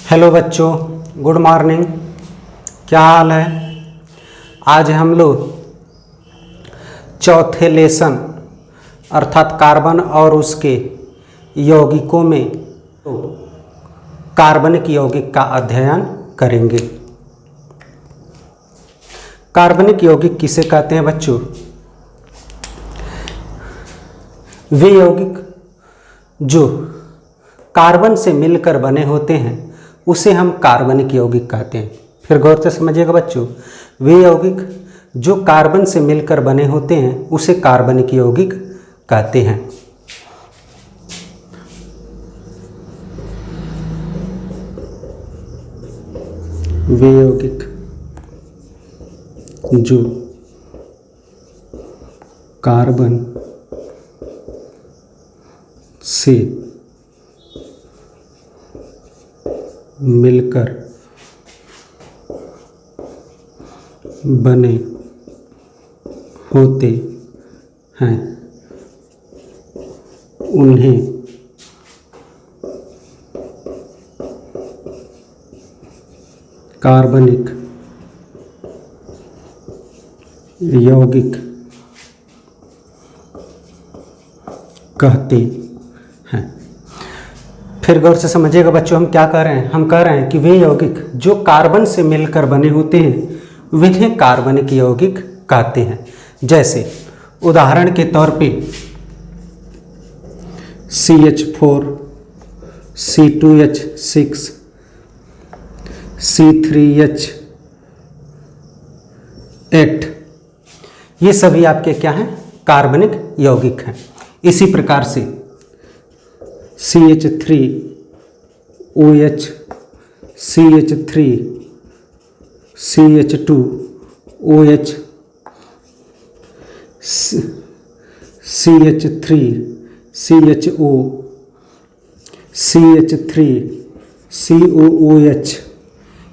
Hello बच्चों, good morning. क्या हाल है? आज हम लोग चौथे लेसन अर्थात कार्बन और उसके यौगिकों में कार्बनिक यौगिक का अध्ययन करेंगे। कार्बनिक यौगिक किसे कहते हैं बच्चों? वे यौगिक जो कार्बन से मिलकर बने होते हैं उसे हम कार्बनिक यौगिक कहते हैं। फिर गौर से समझिएगा बच्चों, वे यौगिक जो कार्बन से मिलकर बने होते हैं उसे कार्बनिक यौगिक कहते हैं। वे यौगिक जो कार्बन से मिलकर बने होते हैं उन्हें कार्बनिक यौगिक कहते हैं। फिर गौर से समझिएगा बच्चों, हम क्या कह रहे हैं? हम कह रहे हैं कि वे यौगिक जो कार्बन से मिलकर बने होते हैं उन्हें कार्बनिक यौगिक कहते हैं। जैसे उदाहरण के तौर पे CH4, C2H6, C3H8, ये सभी आपके क्या हैं? कार्बनिक यौगिक हैं। इसी प्रकार से CH3OH, CH3, CH2OH, CH3, CHO, CH3COOH,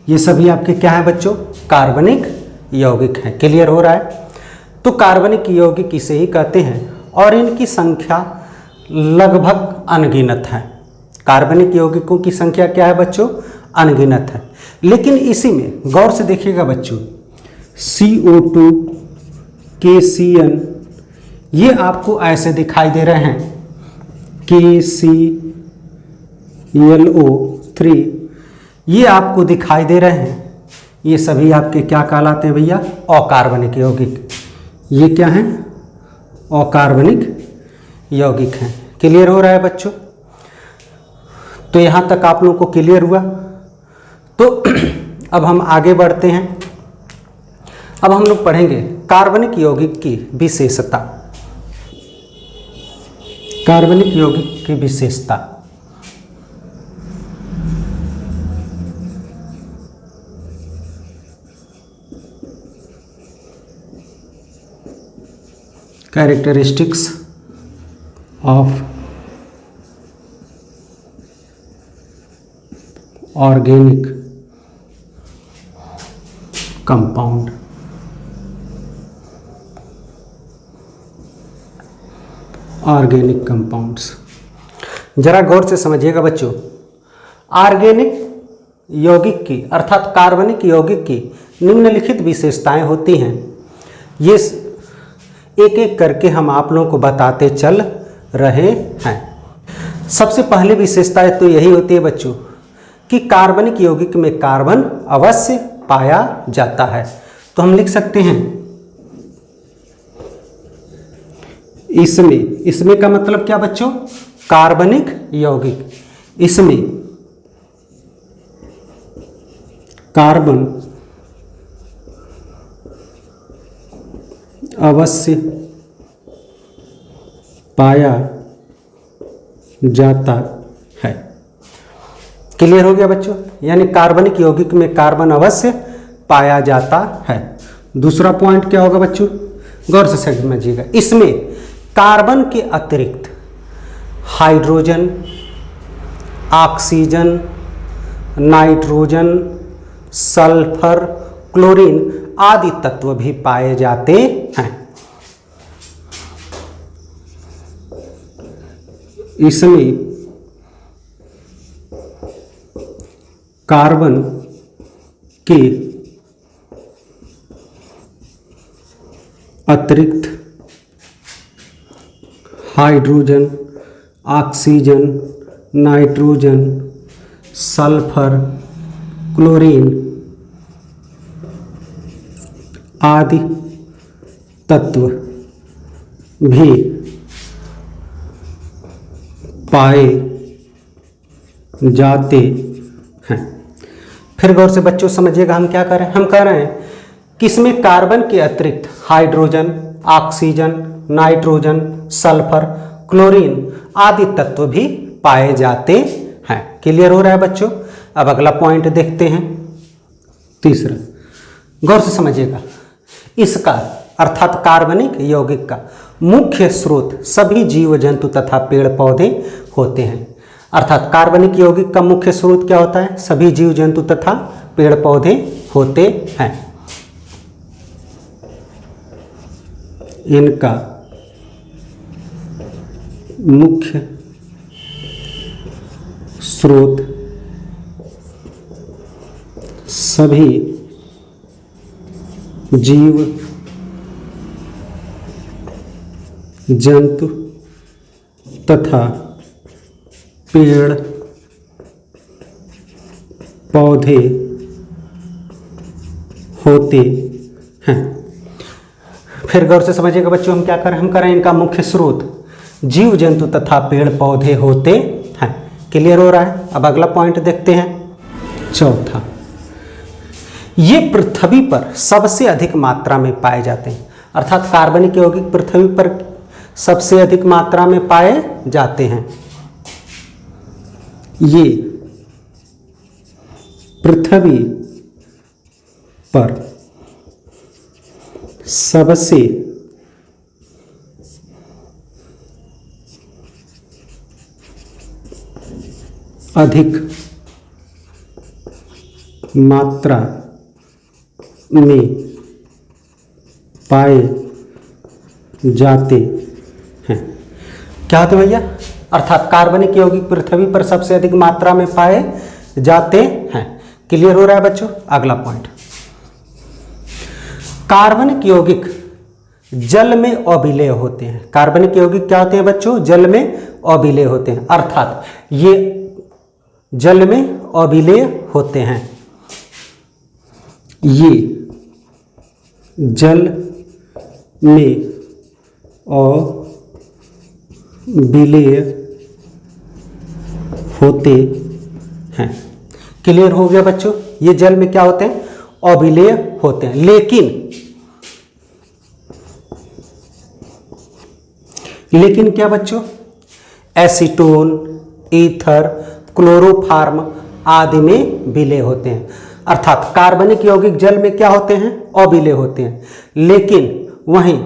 ये सभी आपके क्या हैं बच्चों? कार्बनिक यौगिक हैं। क्लियर हो रहा है? तो कार्बनिक यौगिक इसे ही कहते हैं और इनकी संख्या लगभग अनगिनत है। कार्बनिक यौगिकों की संख्या क्या है बच्चों? अनगिनत है। लेकिन इसी में गौर से देखिएगा बच्चों, CO2, KCN, ये आपको ऐसे दिखाई दे रहे हैं, KClO3, ये आपको दिखाई दे रहे हैं। ये सभी आपके क्या कहलाते हैं भैया? अकार्बनिक यौगिक। ये क्या हैं? अकार्बनिक यौगिक हैं। क्लियर हो रहा है बच्चों? तो यहाँ तक आप लोगों को क्लियर हुआ? तो अब हम आगे बढ़ते हैं। अब हम लोग पढ़ेंगे कार्बनिक यौगिक की विशेषता। कार्बनिक यौगिक की विशेषता। Characteristics of organic compound. Organic compounds, जरा गौर से समझिएगा बच्चों। ऑर्गेनिक यौगिक की अर्थात कार्बनिक यौगिक की निम्नलिखित विशेषताएं होती हैं। ये एक एक करके हम आप लोगों को बताते चल रहे हैं। सबसे पहली विशेषता तो यही होती है बच्चों कि कार्बनिक यौगिक में कार्बन अवश्य पाया जाता है। तो हम लिख सकते हैं इसमें का मतलब क्या बच्चों? कार्बनिक यौगिक, इसमें कार्बन अवश्य पाया जाता है। क्लियर हो गया बच्चों? यानी कार्बनिक यौगिक में कार्बन अवश्य पाया जाता है। दूसरा पॉइंट क्या होगा बच्चों? गौर से समझिएगा। इसमें कार्बन के अतिरिक्त hydrogen, oxygen, nitrogen, sulphur, chlorine आदि तत्व भी पाए जाते हैं। इसमें कार्बन के अतिरिक्त hydrogen, oxygen, nitrogen, sulphur, chlorine आदि तत्व भी पाए जाते हैं। फिर गौर से बच्चों समझिएगा, हम क्या कर रहे हैं, हम कह रहे हैं कि इसमें कार्बन के अतिरिक्त hydrogen, oxygen, nitrogen, sulphur, chlorine आदि तत्व भी पाए जाते हैं। क्लियर हो रहा है बच्चों? अब अगला पॉइंट देखते हैं, तीसरा। गौर से समझिएगा, इसका अर्थात कार्बनिक यौगिक का मुख्य स्रोत सभी जीव जंतु तथा पेड़ पौधे होते हैं। अर्थात कार्बनिक यौगिक का मुख्य स्रोत क्या होता है? सभी जीव जंतु तथा पेड़ पौधे होते हैं। इनका मुख्य स्रोत सभी जीव जंतु तथा पेड़ पौधे होते हैं। फिर गौर से समझिएगा बच्चों, हम क्या करें, हम करें इनका मुख्य स्रोत जीव जंतु तथा पेड़ पौधे होते हैं। क्लियर हो रहा है? अब अगला पॉइंट देखते हैं, चौथा। ये पृथ्वी पर सबसे अधिक मात्रा में पाए जाते हैं। अर्थात कार्बनिक यौगिक पृथ्वी पर सबसे अधिक मात्रा में पाए जाते हैं। ये पृथ्वी पर सबसे अधिक मात्रा में पाए जाते हैं। क्या होते भैया? अर्थात कार्बनिक यौगिक पृथ्वी पर सबसे अधिक मात्रा में पाए जाते हैं। क्लियर हो रहा है बच्चों? अगला पॉइंट, कार्बनिक यौगिक जल में अविलेय होते हैं। कार्बनिक यौगिक क्या होते हैं बच्चों? जल में अविलेय होते हैं। अर्थात ये जल में अविलेय होते हैं। ये जल में अविलेय होते हैं। क्लियर हो गया बच्चों? ये जल में क्या होते हैं? अविलेय होते हैं। लेकिन क्या बच्चों? एसीटोन, ईथर, क्लोरोफॉर्म आदि में विलेय होते हैं। अर्थात कार्बनिक यौगिक जल में क्या होते हैं? अविलेय होते हैं। लेकिन वहीं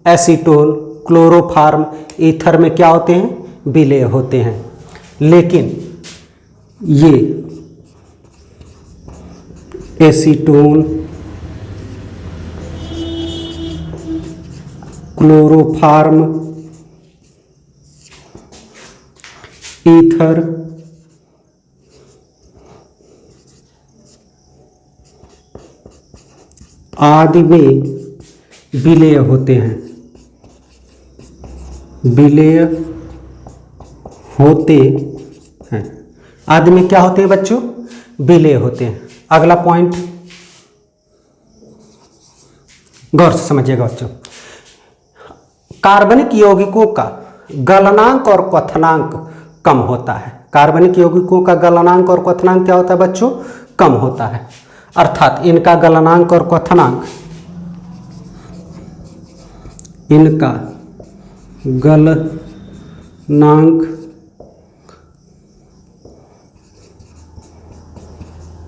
एसीटोन, क्लोरोफॉर्म, ईथर में क्या होते हैं? विलेय होते हैं। लेकिन ये एसीटोन, क्लोरोफॉर्म, ईथर आदि में विलेय होते हैं। विलेय होते हैं। आदि में क्या होते हैं बच्चों? विलेय होते हैं। अगला पॉइंट गौर से समझिएगा बच्चों, कार्बनिक यौगिकों का गलनांक और क्वथनांक कम होता है। कार्बनिक यौगिकों का गलनांक और क्वथनांक क्या होता है बच्चों? कम होता है। अर्थात इनका गलनांक और क्वथनांक, इनका गलनांक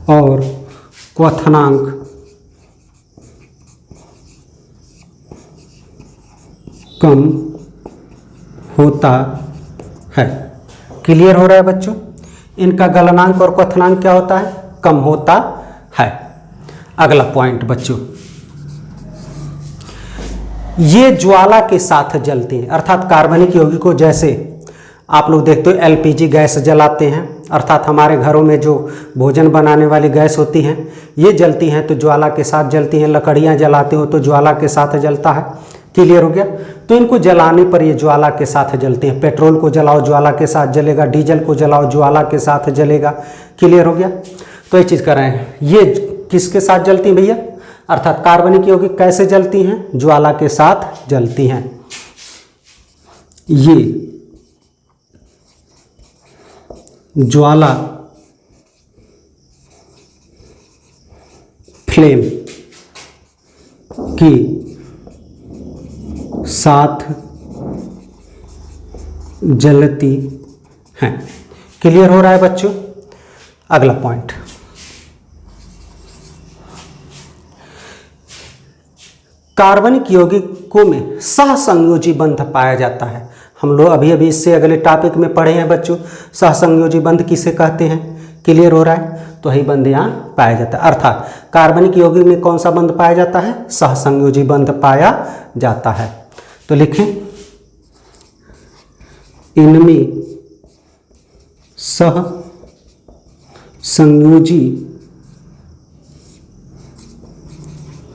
और क्वथनांक कम होता है। क्लियर हो रहा है बच्चों? इनका गलनांक और क्वथनांक क्या होता है? कम होता है। अगला पॉइंट बच्चों, ये ज्वाला के साथ जलते हैं। अर्थात कार्बनिक यौगिकों जैसे आप लोग देखते हो एलपीजी गैस जलाते हैं, अर्थात हमारे घरों में जो भोजन बनाने वाली गैस होती हैं ये जलती हैं तो ज्वाला के साथ जलती हैं। लकड़ियाँ जलाते हो तो ज्वाला के साथ जलता है। क्लियर हो गया? तो इनको जलाने पर ये ज्वाला के साथ जलते हैं। पेट्रोल को जलाओ ज्वाला के साथ जलेगा, डीजल को जलाओ ज्वाला के साथ जलेगा। क्लियर हो गया? तो ये चीज़ कर रहे हैं। ये किसके साथ जलती हैं भैया? अर्थात कार्बनिक यौगिक कैसे जलती हैं? ज्वाला के साथ जलती हैं। ये ज्वाला फ्लेम की साथ जलती हैं। क्लियर हो रहा है बच्चों? अगला पॉइंट, कार्बनिक यौगिकों में सहसंयोजी बंध पाया जाता है। हम लोग अभी अभी इससे अगले टॉपिक में पढ़े हैं बच्चों, सहसंयोजी बंध किसे कहते हैं। क्लियर हो रहा है? तो यही बंध यहाँ पाया जाता है। अर्थात कार्बनिक यौगिक में कौन सा बंध पाया जाता है? सहसंयोजी बंध पाया जाता है। तो लिखें, इनमें सहसंयोजी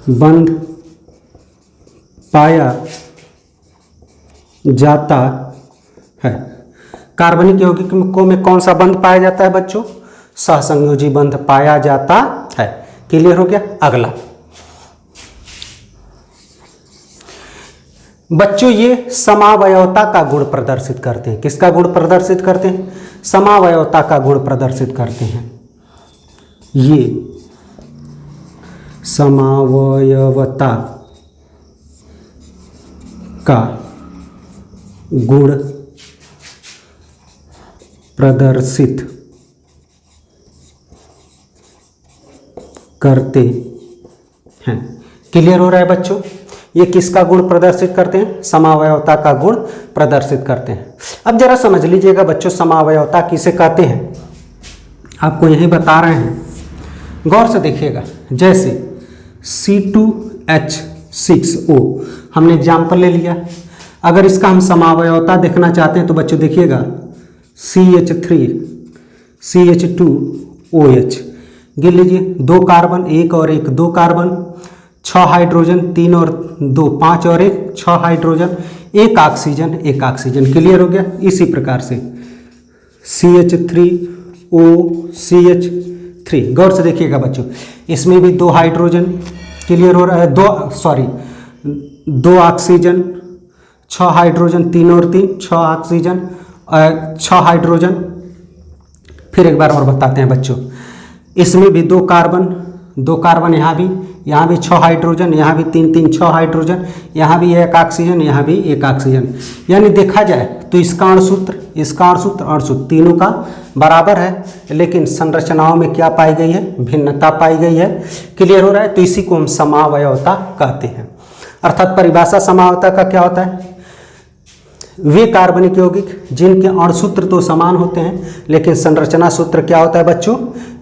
बंध पाया जाता है। कार्बनिक यौगिकों में कौन सा बंध पाया जाता है बच्चों? सहसंयोजी बंध पाया जाता है। क्लियर हो गया? अगला बच्चों, ये समावयवता का गुण प्रदर्शित करते हैं। किसका गुण प्रदर्शित करते हैं? समावयवता का गुण प्रदर्शित करते हैं। ये समावयवता का गुण प्रदर्शित करते हैं। क्लियर हो रहा है बच्चों? ये किसका गुण प्रदर्शित करते हैं? समावयवता का गुण प्रदर्शित करते हैं। अब जरा समझ लीजिएगा बच्चों, समावयवता किसे कहते हैं, आपको यही बता रहे हैं, गौर से देखिएगा। जैसे C2H6O हमने एग्जाम्पल ले लिया। अगर इसका हम समावयवता देखना चाहते हैं तो बच्चों देखिएगा, CH3CH2OH गिन लीजिए, 2 कार्बन, 1 और 1 2 कार्बन, 6 हाइड्रोजन, 3 और 2 5 और 1 6 हाइड्रोजन, 1 ऑक्सीजन 1 ऑक्सीजन। क्लियर हो गया? इसी प्रकार से CH3OCH3, गौर से देखिएगा बच्चों, इसमें भी 2 हाइड्रोजन। क्लियर हो रहा है? 2 ऑक्सीजन, 6 हाइड्रोजन, 3 और 3 6 ऑक्सीजन, 6 हाइड्रोजन। फिर एक बार और बताते हैं बच्चों, इसमें भी 2 कार्बन, यहाँ भी 6 हाइड्रोजन, यहाँ भी 3 6 हाइड्रोजन, यहाँ भी 1 ऑक्सीजन, यहाँ भी 1 ऑक्सीजन। यानी देखा जाए तो इसका अणुसूत्र तीनों का बराबर है, लेकिन संरचनाओं में क्या पाई गई है? भिन्नता पाई गई है। क्लियर हो रहा है? तो इसी को हम समावयवता कहते हैं। अर्थात परिभाषा समावयवता का क्या होता है? वे कार्बनिक यौगिक जिनके अणुसूत्र तो समान होते हैं लेकिन संरचना सूत्र क्या होता है बच्चों?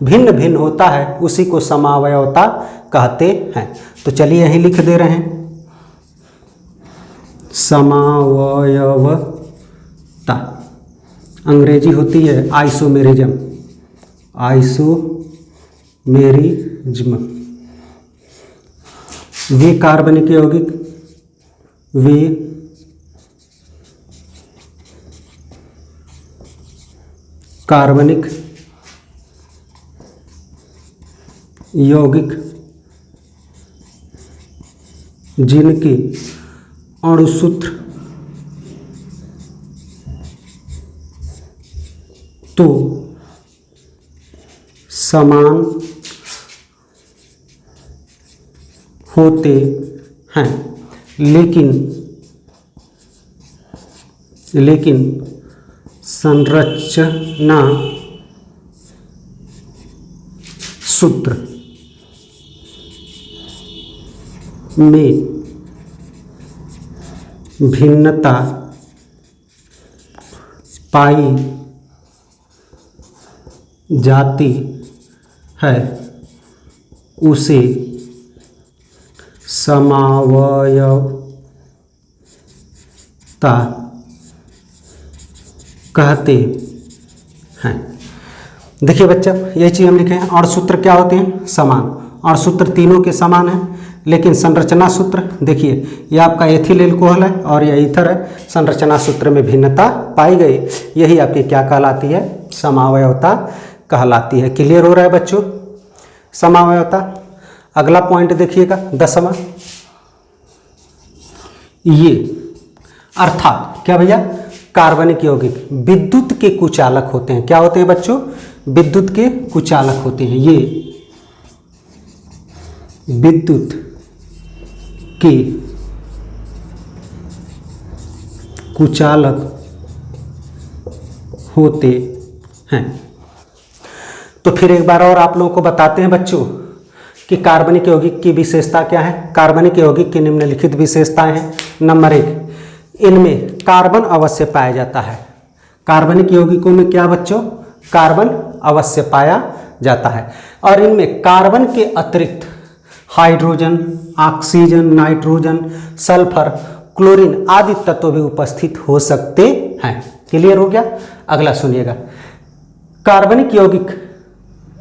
भिन्न भिन्न होता है, उसी को समावयवता कहते हैं। तो चलिए यहीं लिख दे रहे हैं, समावयवता अंग्रेजी होती है आइसोमेरिज्म। वे कार्बनिक यौगिक कार्बनिक यौगिक जिनके अणुसूत्र तो समान होते हैं, लेकिन संरचना सूत्र में भिन्नता पाई जाती है, उसे समावयवता कहते हैं। देखिए बच्चा, यही चीज़ हम लिखे हैं। और सूत्र क्या होते हैं? समान। और सूत्र तीनों के समान हैं, लेकिन संरचना सूत्र देखिए, ये आपका एथिल एल्कोहल है और यह ईथर है। संरचना सूत्र में भिन्नता पाई गई, यही आपकी क्या कहलाती है? समावयवता कहलाती है। क्लियर हो रहा है बच्चों? समावयवता। अगला पॉइंट देखिएगा 10वां, ये अर्थात क्या भैया? कार्बनिक यौगिक विद्युत के कुचालक होते हैं। क्या होते हैं बच्चों? विद्युत के कुचालक होते हैं। ये विद्युत के कुचालक होते हैं। तो फिर एक बार और आप लोगों को बताते हैं बच्चों कि कार्बनिक यौगिक की विशेषता क्या है। कार्बनिक यौगिक की निम्नलिखित विशेषताएं हैं। नंबर 1, इनमें कार्बन अवश्य पाया जाता है। कार्बनिक यौगिकों में क्या बच्चों? कार्बन अवश्य पाया जाता है। और इनमें कार्बन के अतिरिक्त hydrogen, oxygen, nitrogen, sulphur, chlorine आदि तत्व भी उपस्थित हो सकते हैं। क्लियर हो गया? अगला सुनिएगा, कार्बनिक यौगिक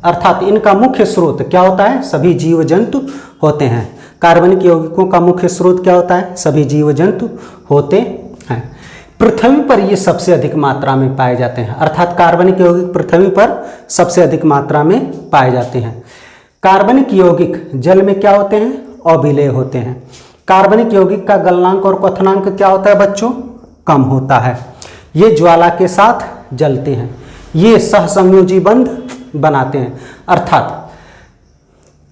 अर्थात इनका मुख्य स्रोत क्या होता है? सभी जीव जंतु होते हैं। कार्बनिक यौगिकों का मुख्य स्रोत क्या होता है? सभी जीव जंतु होते हैं। पृथ्वी पर ये सबसे अधिक मात्रा में पाए जाते हैं, अर्थात कार्बनिक यौगिक पृथ्वी पर सबसे अधिक मात्रा में पाए जाते हैं। कार्बनिक यौगिक जल में क्या होते हैं? अविलेय होते हैं। कार्बनिक यौगिक का गलनांक और क्वथनांक क्या होता है बच्चों? कम होता है। ये ज्वाला के साथ जलते हैं। ये सहसंयोजी बंध बनाते हैं, अर्थात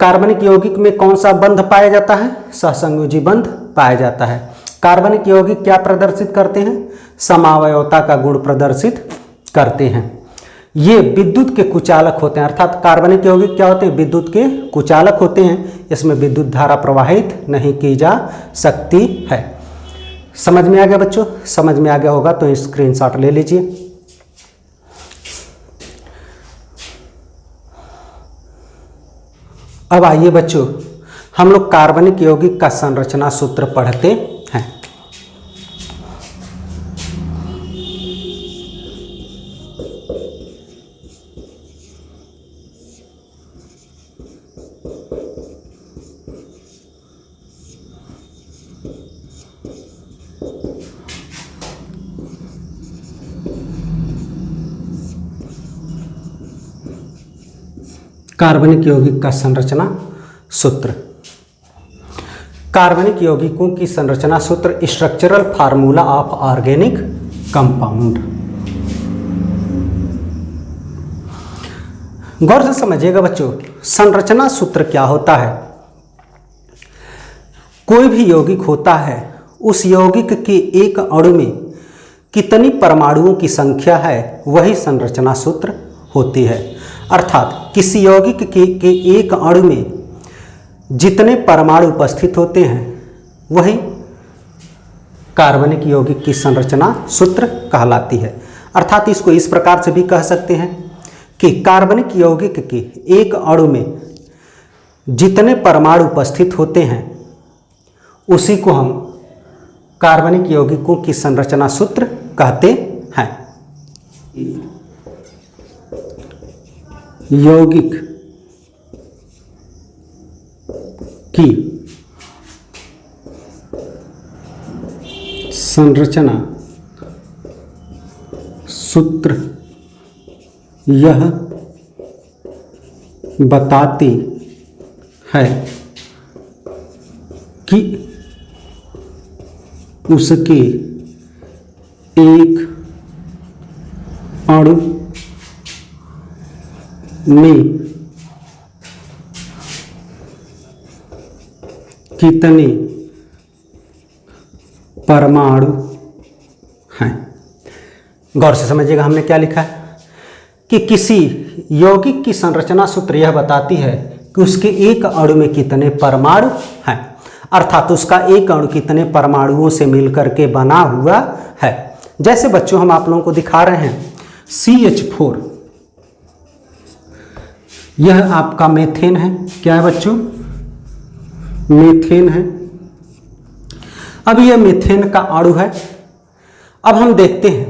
कार्बनिक यौगिक में कौन सा बंध पाया जाता है? सहसंयोजी बंध पाया जाता है। कार्बनिक यौगिक क्या प्रदर्शित करते हैं? समावयवता का गुण प्रदर्शित करते हैं। ये विद्युत के कुचालक होते हैं, अर्थात कार्बनिक यौगिक क्या होते हैं? विद्युत के कुचालक होते हैं। इसमें विद्युत धारा प्रवाहित नहीं की जा सकती है। समझ में आ गया बच्चों? समझ में आ गया होगा तो स्क्रीनशॉट ले लीजिए। अब आइए बच्चों, हम लोग कार्बनिक यौगिक का संरचना सूत्र पढ़ते हैं। कार्बनिक यौगिक का संरचना सूत्र। कार्बनिक यौगिकों की संरचना सूत्र, structural formula of organic compound. गौर से समझिएगा बच्चों, संरचना सूत्र क्या होता है? कोई भी यौगिक होता है, उस यौगिक के एक अणु में कितनी परमाणुओं की संख्या है, वही संरचना सूत्र होती है। अर्थात किसी यौगिक के एक अणु में जितने परमाणु उपस्थित होते हैं, वही कार्बनिक यौगिक की संरचना सूत्र कहलाती है। अर्थात इसको इस प्रकार से भी कह सकते हैं कि कार्बनिक यौगिक के एक अणु में जितने परमाणु उपस्थित होते हैं, उसी को हम कार्बनिक यौगिकों की संरचना सूत्र कहते हैं। यौगिक की संरचना सूत्र यह बताती है कि उसके एक अणु में कितने परमाणु हैं। गौर से समझिएगा, हमने क्या लिखा है कि किसी यौगिक की संरचना सूत्र यह बताती है कि उसके एक अणु में कितने परमाणु हैं, अर्थात उसका एक अणु कितने परमाणुओं से मिलकर के बना हुआ है। जैसे बच्चों हम आप लोगों को दिखा रहे हैं CH4, यह आपका मेथेन है। क्या है बच्चों? मेथेन है। अब यह मेथेन का अणु है। अब हम देखते हैं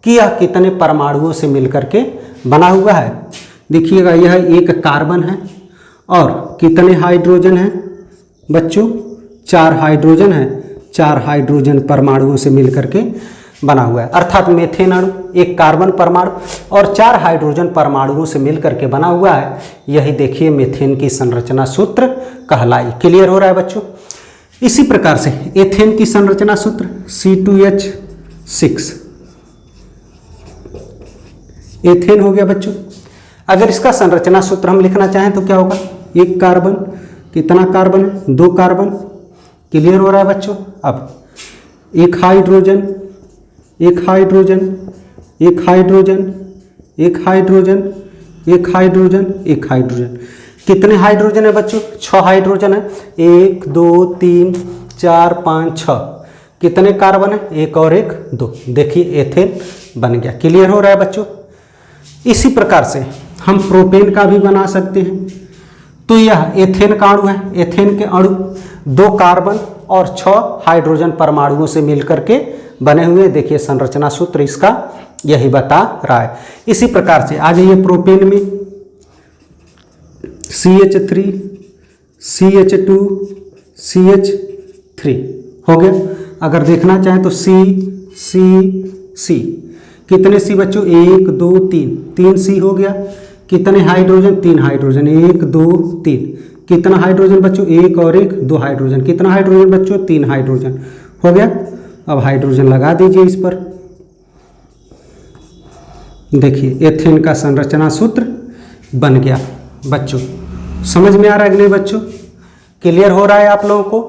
कि यह कितने परमाणुओं से मिलकर के बना हुआ है। देखिएगा यह एक कार्बन है और कितने हाइड्रोजन हैं बच्चों, 4 हाइड्रोजन है, 4 हाइड्रोजन परमाणुओं से मिलकर के बना हुआ है। अर्थात मीथेन अणु एक कार्बन परमाणु और 4 हाइड्रोजन परमाणुओं से मिलकर के बना हुआ है। यही देखिए मीथेन की संरचना सूत्र कहलाई। क्लियर हो रहा है बच्चों। इसी प्रकार से एथेन की संरचना सूत्र C2H6 एथेन हो गया बच्चों। अगर इसका संरचना सूत्र हम लिखना चाहें तो क्या होगा, एक कार्बन, कितना कार्बन है, 2 कार्बन। क्लियर हो रहा है बच्चों। अब एक हाइड्रोजन, एक हाइड्रोजन, एक हाइड्रोजन, एक हाइड्रोजन, एक हाइड्रोजन, एक हाइड्रोजन। कितने हाइड्रोजन है बच्चों, 6 हाइड्रोजन है। 1 2 3 4 5 6। कितने कार्बन है, 1 और 1 2। देखिए एथेन बन गया। क्लियर हो रहा है बच्चों। इसी प्रकार से हम प्रोपेन का भी बना सकते हैं। तो यह एथेन का अणु है। एथेन के अणु 2 कार्बन और 6 हाइड्रोजन परमाणुओं से मिलकर के बने हुए। देखिए संरचना सूत्र इसका यही बता रहा है। इसी प्रकार से आ जाइए प्रोपेन में, CH3 CH2 CH3 हो गया। अगर देखना चाहें तो C कितने सी बच्चों, 1 2 3, 3 C हो गया। कितने हाइड्रोजन, 3 हाइड्रोजन, 1 2 3। कितना हाइड्रोजन बच्चों, 1 और 1 2 हाइड्रोजन। कितना हाइड्रोजन बच्चों, 3 हाइड्रोजन हो गया। अब हाइड्रोजन लगा दीजिए इस पर। देखिए एथेन का संरचना सूत्र बन गया बच्चों। समझ में आ रहा है कि नहीं बच्चों? क्लियर हो रहा है आप लोगों को?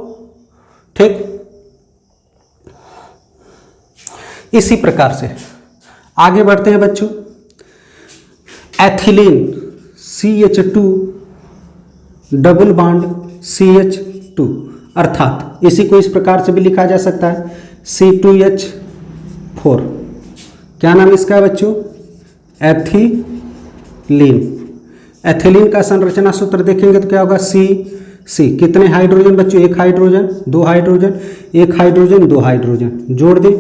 ठीक। इसी प्रकार से आगे बढ़ते हैं बच्चों। Ethylene CH2 double bond CH2, अर्थात इसी को इस प्रकार से भी लिखा जा सकता है C2H4। क्या नाम इसका है बच्चों, एथिलीन। एथिलीन का संरचना सूत्र देखेंगे तो क्या होगा, C। कितने हाइड्रोजन बच्चों, 1 हाइड्रोजन, 2 हाइड्रोजन, 1 हाइड्रोजन, 2 हाइड्रोजन। जोड़ दें।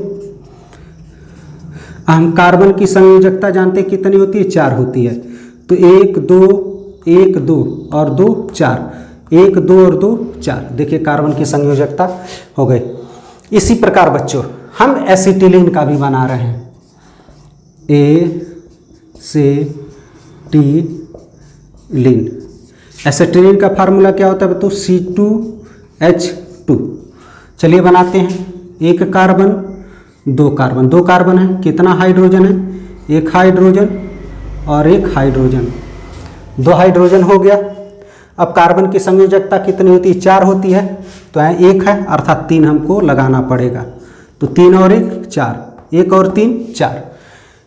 हम कार्बन की संयोजकता जानते हैं कितनी होती है, 4 होती है। तो 1 2 1 2 और 2 4, 1 2 और 2 4। देखिए कार्बन की संयोजकता हो गई। इसी प्रकार बच्चों हम एसिटिलीन का भी बना रहे हैं। एसिटिलीन। एसिटिलीन का फार्मूला क्या होता है बच्चों, C2H2। चलिए बनाते हैं। 1 कार्बन, 2 कार्बन, 2 कार्बन है। कितना हाइड्रोजन है, 1 हाइड्रोजन और 1 हाइड्रोजन, 2 हाइड्रोजन हो गया। अब कार्बन की संयोजकता कितनी होती है, 4 होती है। तो यहाँ 1 है, अर्थात 3 हमको लगाना पड़ेगा। तो 3 और 1 4, 1 और 3 4।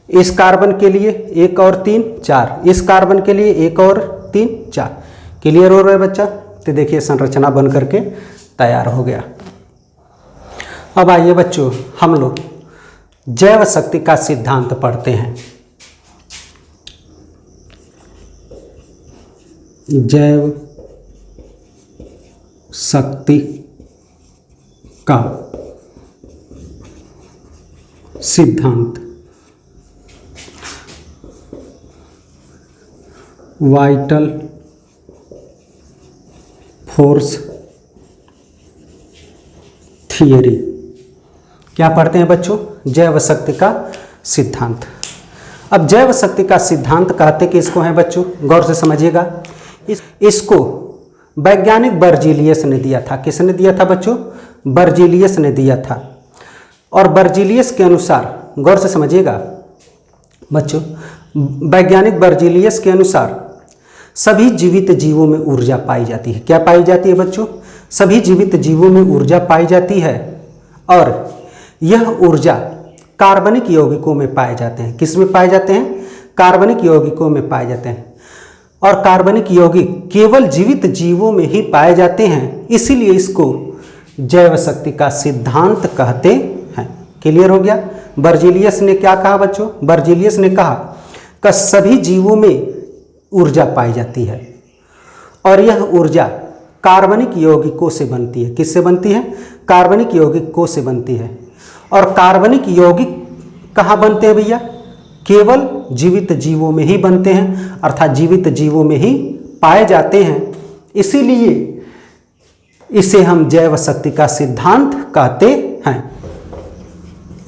इस कार्बन के लिए 1 और 3 4, इस कार्बन के लिए 1 और 3 4। क्लियर हो रहा है बच्चा? तो देखिए संरचना बन करके तैयार हो गया। अब आइए बच्चों हम लोग जैव शक्ति का सिद्धांत पढ़ते हैं। जैव शक्ति का सिद्धांत। Vital force theory. क्या पढ़ते हैं बच्चों, जैव शक्ति का सिद्धांत। अब जैव शक्ति का सिद्धांत कहते किसको हैं बच्चों, गौर से समझिएगा। इसको वैज्ञानिक बर्जीलियस ने दिया था। किसने दिया था बच्चों, बर्जीलियस ने दिया था। और बर्जीलियस के अनुसार, गौर से समझिएगा बच्चों, वैज्ञानिक बर्जीलियस के अनुसार सभी जीवित जीवों में ऊर्जा पाई जाती है। क्या पाई जाती है बच्चों, सभी जीवित जीवों में ऊर्जा पाई जाती है। और यह ऊर्जा कार्बनिक यौगिकों में पाए जाते हैं। किस में पाए जाते हैं, कार्बनिक यौगिकों में पाए जाते हैं। और कार्बनिक यौगिक केवल जीवित जीवों में ही पाए जाते हैं, इसीलिए इसको जैव शक्ति का सिद्धांत कहते हैं। क्लियर हो गया। बर्जीलियस ने क्या कहा बच्चों, बर्जीलियस ने कहा कि सभी जीवों में ऊर्जा पाई जाती है और यह ऊर्जा कार्बनिक यौगिकों से बनती है। किससे बनती है, कार्बनिक यौगिकों से बनती है। और कार्बनिक यौगिक कहाँ बनते हैं भैया? केवल जीवित जीवों में ही बनते हैं, अर्थात जीवित जीवों में ही पाए जाते हैं। इसीलिए इसे हम जैव शक्ति का सिद्धांत कहते हैं।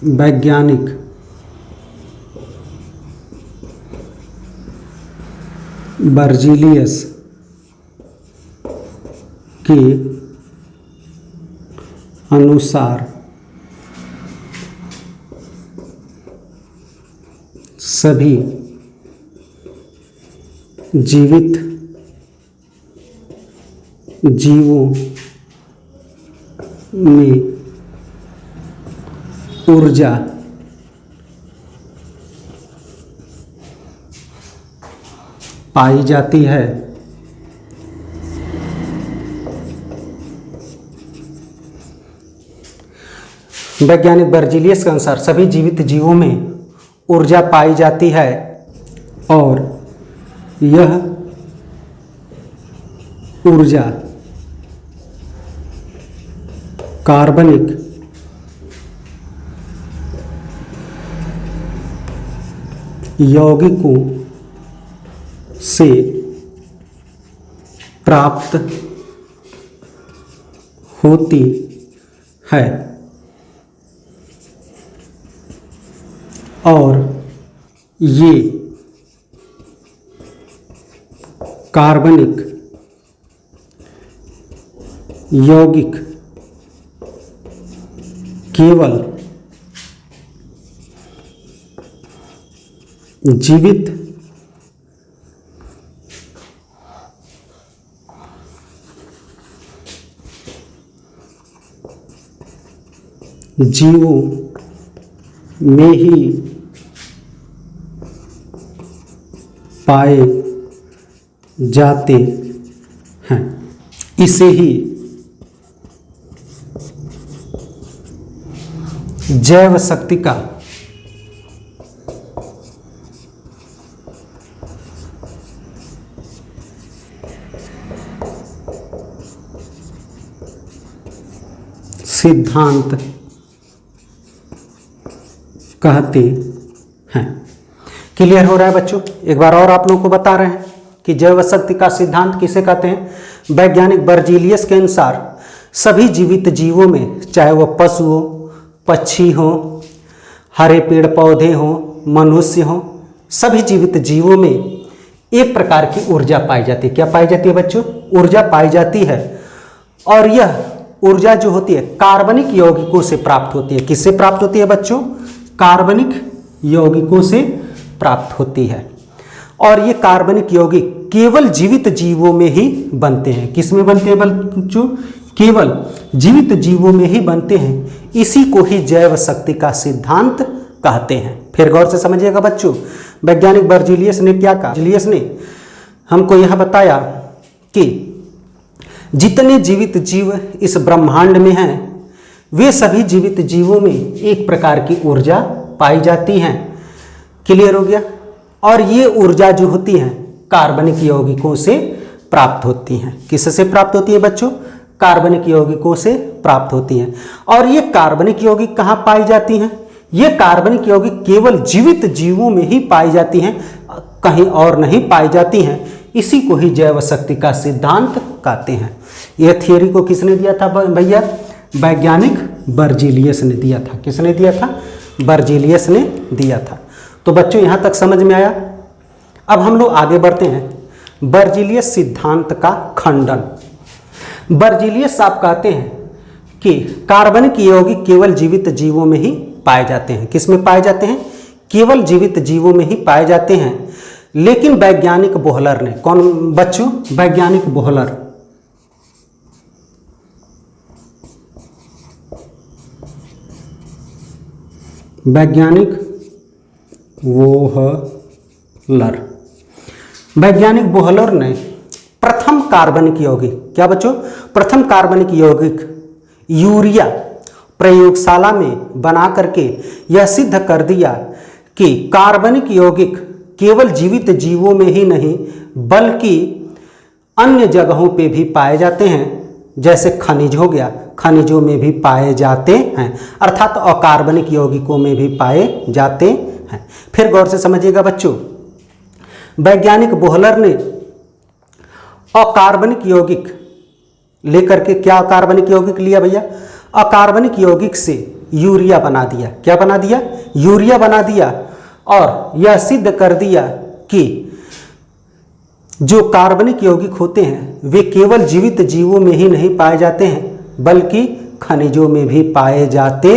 वैज्ञानिक बर्जीलियस के अनुसार सभी जीवित जीवों में ऊर्जा पाई जाती है। वैज्ञानिक बर्जीलियस के अनुसार सभी जीवित जीवों में ऊर्जा पाई जाती है और यह ऊर्जा कार्बनिक यौगिकों से प्राप्त होती है और ये कार्बनिक यौगिक केवल जीवित जीवों में ही पाए जाते हैं। इसे ही जैव शक्ति का सिद्धांत कहते हैं। क्लियर हो रहा है बच्चों? एक बार और आप लोगों को बता रहे हैं कि जैव शक्ति का सिद्धांत किसे कहते हैं। वैज्ञानिक बर्जीलियस के अनुसार सभी जीवित जीवों में, चाहे वह पशु हो, पक्षी हो, हरे पेड़ पौधे हो, मनुष्य हो, सभी जीवित जीवों में एक प्रकार की ऊर्जा पाई जाती है। क्या पाई जाती है बच्चों? ऊर्जा पाई जाती है और यह ऊर्जा जो होती है कार्बनिक यौगिकों से प्राप्त होती है। किससे प्राप्त होती है बच्चों? कार्बनिक यौगिकों से प्राप्त होती है और ये कार्बनिक यौगिक केवल जीवित जीवों में ही बनते हैं। किस में बनते हैं बच्चों? केवल जीवित जीवों में ही बनते हैं। इसी को ही जैव शक्ति का सिद्धांत कहते हैं। फिर गौर से समझिएगा बच्चों, वैज्ञानिक बर्जीलियस ने क्या कहा? बर्जीलियस ने हमको यह बताया कि जितने जीवित जीव इस ब्रह्मांड में हैं वे सभी जीवित जीवों में एक प्रकार की ऊर्जा पाई जाती है। क्लियर हो गया? और ये ऊर्जा जो होती है कार्बनिक यौगिकों से प्राप्त होती हैं। किससे प्राप्त होती है बच्चों? कार्बनिक यौगिकों से प्राप्त होती हैं। और ये कार्बनिक यौगिक कहाँ पाई जाती हैं? ये कार्बनिक यौगिक केवल जीवित जीवों में ही पाई जाती हैं, कहीं और नहीं पाई जाती हैं। इसी को ही जैव शक्ति का सिद्धांत कहते हैं। यह थियरी को किसने दिया था भैया? वैज्ञानिक बर्जीलियस ने दिया था। किसने दिया था? बर्जीलियस ने दिया था। तो बच्चों यहाँ तक समझ में आया। अब हम लोग आगे बढ़ते हैं। बर्जीलियस सिद्धांत का खंडन। बर्जीलियस साहब कहते हैं कि कार्बनिक यौगिक केवल जीवित जीवों में ही पाए जाते हैं। किस में पाए जाते हैं? केवल जीवित जीवों में ही पाए जाते हैं। लेकिन वैज्ञानिक बोहलर ने, कौन बच्चों? वैज्ञानिक बोहलर, वैज्ञानिक बोहलर ने प्रथम कार्बनिक यौगिक, क्या बच्चों? प्रथम कार्बनिक यौगिक यूरिया प्रयोगशाला में बना करके यह सिद्ध कर दिया कि कार्बनिक यौगिक केवल जीवित जीवों में ही नहीं बल्कि अन्य जगहों पे भी पाए जाते हैं। जैसे खनिज हो गया, खनिजों में भी पाए जाते हैं, अर्थात अकार्बनिक यौगिकों में भी पाए जाते हैं। फिर गौर से समझिएगा बच्चों, वैज्ञानिक बोहलर ने अकार्बनिक यौगिक लेकर के क्या अकार्बनिक यौगिक लिया भैया? अकार्बनिक यौगिक से यूरिया बना दिया। क्या बना दिया? यूरिया बना दिया। और यह सिद्ध कर दिया कि जो कार्बनिक यौगिक होते हैं वे केवल जीवित जीवों में ही नहीं पाए जाते हैं बल्कि खनिजों में भी पाए जाते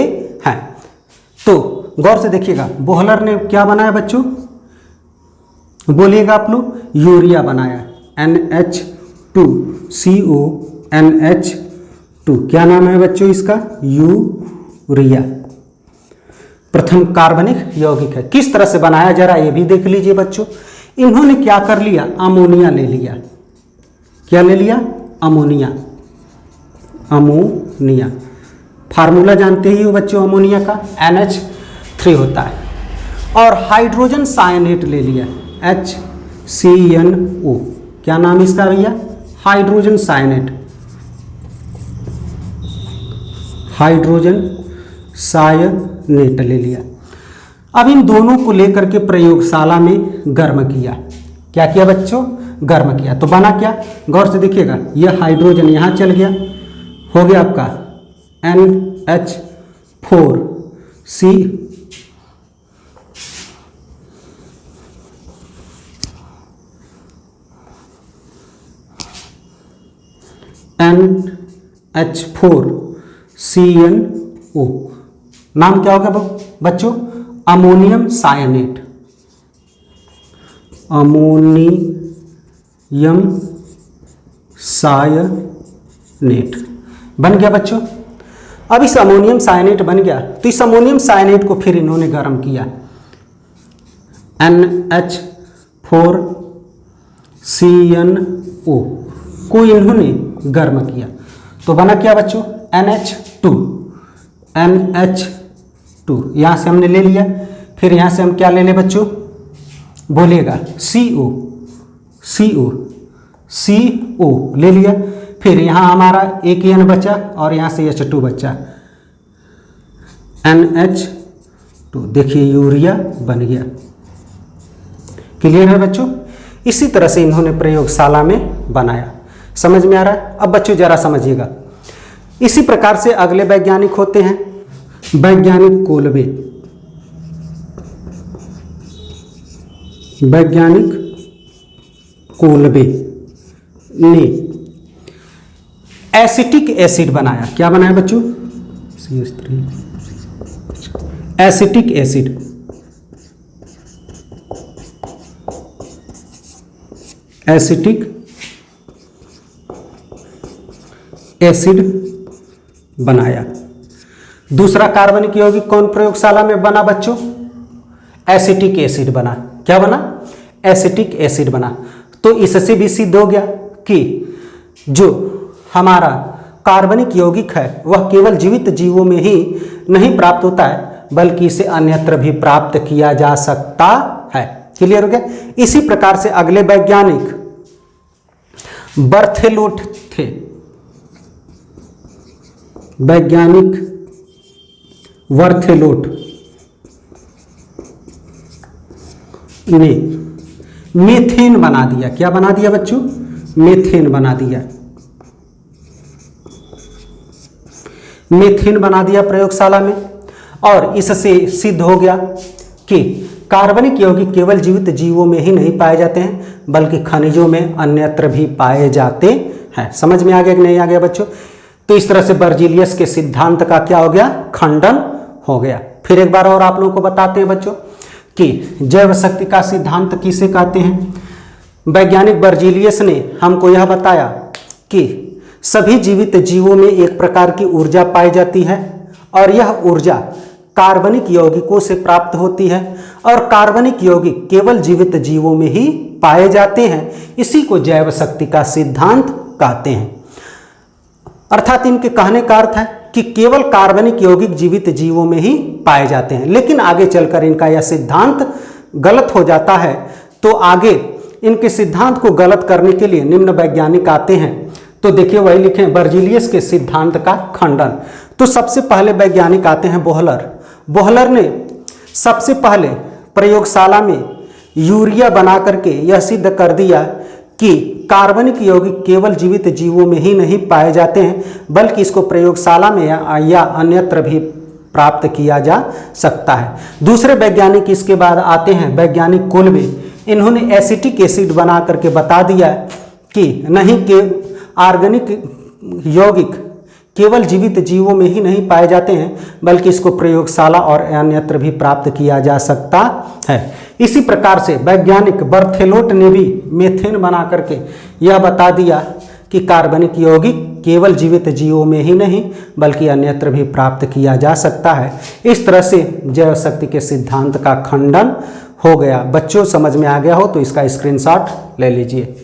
हैं। तो गौर से देखिएगा, बोहलर ने क्या बनाया बच्चों? बोलिएगा आप लोग। यूरिया बनाया, NH2CONH2। क्या नाम है बच्चों इसका? यूरिया। प्रथम कार्बनिक यौगिक है। किस तरह से बनाया, जरा ये भी देख लीजिए बच्चों। इन्होंने क्या कर लिया? अमोनिया ले लिया। क्या ले लिया? अमोनिया। अमोनिया फार्मूला जानते ही हो बच्चों अमोनिया का, NH3 होता है। और हाइड्रोजन सायनेट ले लिया, HCNO। क्या नाम इसका भैया? Hydrogen cyanate. हाइड्रोजन सायनेट ले लिया। अब इन दोनों को लेकर के प्रयोगशाला में गर्म किया। क्या किया बच्चों? गर्म किया। तो बना क्या? गौर से देखिएगा, यह हाइड्रोजन यहाँ चल गया, हो गया आपका NH4C NH4CnO। नाम क्या होगा बच्चों? Ammonium cyanate. अमोनियम सायनेट बन गया बच्चों। अब इस अमोनियम सायनेट बन गया तो इस अमोनियम सायनेट को फिर इन्होंने गर्म किया, NH4CnO को इन्होंने गर्म किया तो बना क्या बच्चों? NH2। यहाँ से हमने ले लिया। फिर यहाँ से हम क्या ले लें बच्चों? बोलिएगा। CO ले लिया। फिर यहाँ हमारा एक N बचा और यहाँ से H2 बचा, NH2। देखिए यूरिया बन गया। क्लियर है बच्चों? इसी तरह से इन्होंने प्रयोगशाला में बनाया। समझ में आ रहा है? अब बच्चों जरा समझिएगा। इसी प्रकार से अगले वैज्ञानिक होते हैं वैज्ञानिक कोलबे। वैज्ञानिक कोलबे ने एसिटिक एसिड बनाया। क्या बनाया बच्चों? Acetic acid. एसिटिक एसिड बनाया। दूसरा कार्बनिक यौगिक कौन प्रयोगशाला में बना बच्चों? एसिटिक एसिड बना। क्या बना? एसिटिक एसिड बना। तो इससे भी सिद्ध हो गया कि जो हमारा कार्बनिक यौगिक है वह केवल जीवित जीवों में ही नहीं प्राप्त होता है बल्कि इसे अन्यत्र भी प्राप्त किया जा सकता है। क्लियर हो गया? इसी प्रकार से अगले वैज्ञानिक बर्थेलोट थे। वैज्ञानिक बर्थेलोट ने मीथेन बना दिया। क्या बना दिया बच्चों? मीथेन बना दिया। मीथेन बना दिया प्रयोगशाला में और इससे सिद्ध हो गया कि कार्बनिक यौगिक केवल जीवित जीवों में ही नहीं पाए जाते हैं बल्कि खनिजों में अन्यत्र भी पाए जाते हैं। समझ में आ गया कि नहीं आ गया बच्चों? तो इस तरह से बर्जीलियस के सिद्धांत का क्या हो गया? खंडन हो गया। फिर एक बार और आप लोगों को बताते हैं बच्चों कि जैव शक्ति का सिद्धांत किसे कहते हैं। वैज्ञानिक बर्जीलियस ने हमको यह बताया कि सभी जीवित जीवों में एक प्रकार की ऊर्जा पाई जाती है और यह ऊर्जा कार्बनिक यौगिकों से प्राप्त होती है और कार्बनिक यौगिक केवल जीवित जीवों में ही पाए जाते हैं। इसी को जैव शक्ति का सिद्धांत कहते हैं। अर्थात इनके कहने का अर्थ है कि केवल कार्बनिक यौगिक जीवित जीवों में ही पाए जाते हैं, लेकिन आगे चलकर इनका यह सिद्धांत गलत हो जाता है। तो आगे इनके सिद्धांत को गलत करने के लिए निम्न वैज्ञानिक आते हैं। तो देखिए वही लिखें, बर्जीलियस के सिद्धांत का खंडन। तो सबसे पहले वैज्ञानिक आते हैं बोहलर। बोहलर ने सबसे पहले प्रयोगशाला में यूरिया बना करके यह सिद्ध कर दिया कि कार्बनिक यौगिक केवल जीवित जीवों में ही नहीं पाए जाते हैं, बल्कि इसको प्रयोगशाला में या अन्यत्र भी प्राप्त किया जा सकता है। दूसरे वैज्ञानिक इसके बाद आते हैं वैज्ञानिक कोल्बे। इन्होंने एसिटिक एसिड बना करके बता दिया कि नहीं के ऑर्गेनिक यौगिक केवल जीवित जीवों में ही नहीं पाए जाते हैं, बल्कि इसको प्रयोगशाला और अन्यत्र भी प्राप्त किया जा सकता है। इसी प्रकार से वैज्ञानिक बर्थेलोट ने भी मेथेन बना करके यह बता दिया कि कार्बनिक यौगिक केवल जीवित जीवों में ही नहीं बल्कि अन्यत्र भी प्राप्त किया जा सकता है। इस तरह से जैव शक्ति के सिद्धांत का खंडन हो गया। बच्चों समझ में आ गया हो तो इसका स्क्रीनशॉट ले लीजिए।